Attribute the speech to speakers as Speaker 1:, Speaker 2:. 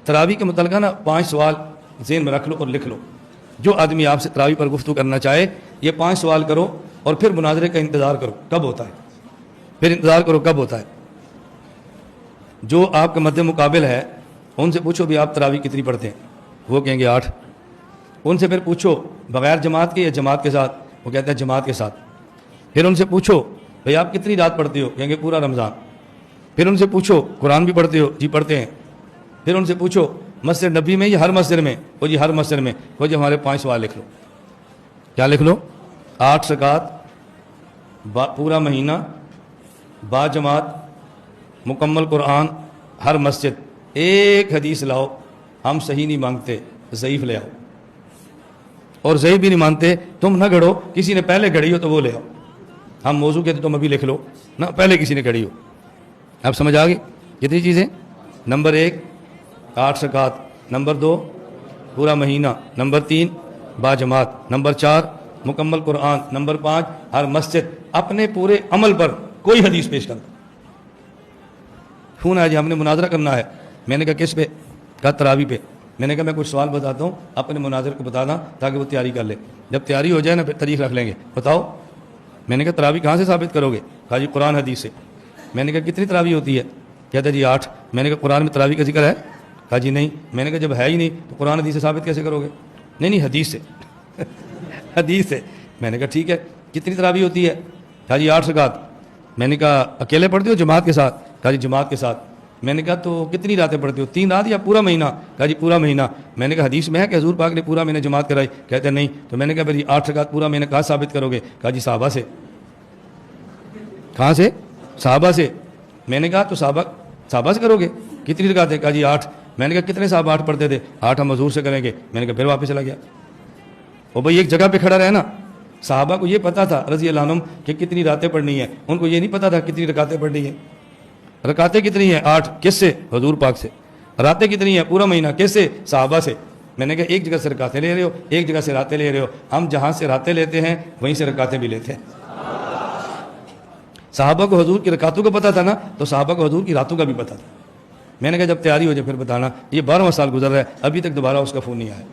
Speaker 1: تراویح کے متعلقہ نا 5 سوال ذہن میں رکھ لو اور لکھ لو. جو آدمی آپ سے تراویح پر گفتگو کرنا چاہے یہ 5 سوال کرو اور پھر مناظرے کا انتظار کرو کب ہوتا ہے. پھر انتظار کرو کب ہوتا ہے. جو آپ کے مد مقابل ہے ان سے پوچھو بھی آپ تراویح کتنی پڑھتے ہیں, وہ کہیں گے 8. ان سے پھر پوچھو بغیر جماعت کے یا جماعت کے ساتھ, وہ کہتے ہیں جماعت کے ساتھ. پھر ان سے پوچھو بھئی آپ کتنی رات پڑھتے ہو, کہیں گے پورا رمضان. پھر ان سے پوچھو قرآن بھی پڑھتے ہو, جی پڑھتے ہیں. پھر ان سے پوچھو مسجد نبی میں یا ہر مسجد میں, وہ جی ہر مسجد میں. وہ جی ہمارے 5 سوال لکھ لو. کیا لکھ لو؟ 8 رکعت, پورا مہینہ, با جماعت, مکمل قرآن, ہر مسجد. ایک حدیث لاؤ, ہم صحیح نہیں مانگتے, ضعیف لے آؤ. اور ضعیف بھی نہیں مانتے, تم نہ گھڑو, کسی نے پہلے گھڑی ہو تو وہ لے آؤ. ہم موضوع کہتے تم ابھی لکھ لو نہ, پہلے کسی نے گھڑی ہو. اب سمجھ آ گئی کتنی چیزیں؟ نمبر 1 8 رکعت, نمبر 2 پورا مہینہ, نمبر 3 با جماعت, نمبر 4 مکمل قرآن, نمبر 5 ہر مسجد. اپنے پورے عمل پر کوئی حدیث پیش کر. فون آیا جی ہم نے مناظرہ کرنا ہے. میں نے کہا کس پہ؟ کہا تراویح پہ. میں نے کہا میں کچھ سوال بتاتا ہوں, اپنے مناظر کو بتانا تاکہ وہ تیاری کر لے. جب تیاری ہو جائے نا پھر تاریخ رکھ لیں گے. بتاؤ. میں نے کہا تراویح کہاں سے ثابت کرو گے؟ کہا جی قرآن حدیث سے. میں نے کہا کتنی تراویح ہوتی ہے؟ کہتا جی 8. میں نے کہا قرآن میں تراویح کا ذکر ہے؟ کہا جی نہیں. میں نے کہا جب ہے ہی نہیں تو قرآن حدیث سے ثابت کیسے کرو گے؟ نہیں حدیث سے. حدیث سے. میں نے کہا ٹھیک ہے, کتنی تراویح ہوتی ہے؟ کہا جی 8 رکعت. میں نے کہا اکیلے پڑھتے ہو جماعت کے ساتھ؟ کہا جی جماعت کے ساتھ. میں نے کہا تو کتنی راتیں پڑھتے ہو, 3 رات یا پورا مہینہ؟ کہا جی پورا مہینہ. میں نے کہا حدیث میں ہے کہ حضور پاک نے پورا مہینہ جماعت کرائی؟ کہتے نہیں. تو میں نے کہا بھائی 8 رکعت پورا مہینہ کہاں ثابت کرو گے؟ کہا جی صحابہ سے. کہاں سے؟ صحابہ سے. میں نے کہا تو صحابہ سے کرو گے؟ کتنی رکعتیں؟ کہا جی 8. میں نے کہا کتنے صحابہ 8 پڑھتے تھے؟ 8 ہم حضور سے کریں گے. میں نے کہا پھر واپس چلا گیا. اور بھائی ایک جگہ پہ کھڑا رہنا. صحابہ کو یہ پتا تھا رضی اللہ عنہم کہ کتنی راتیں پڑھنی ہیں, ان کو یہ نہیں پتا تھا کتنی رکعتیں پڑھنی ہیں. رکعتیں کتنی ہیں؟ 8. کس سے؟ حضور پاک سے. راتیں کتنی ہیں؟ پورا مہینہ. کس سے؟ صحابہ سے. میں نے کہا ایک جگہ سے رکعتیں لے رہے ہو, ایک جگہ سے راتیں لے رہے ہو. ہم جہاں سے راتیں لیتے ہیں وہیں سے رکعتیں بھی لیتے ہیں. صحابہ کو حضور کی رکعتوں کا پتہ تھا نا, تو صحابہ کو حضور کی راتوں کا بھی پتہ تھا. میں نے کہا جب تیاری ہو جائے پھر بتانا. یہ 12واں سال گزر رہا ہے, ابھی تک دوبارہ اس کا فون نہیں آیا.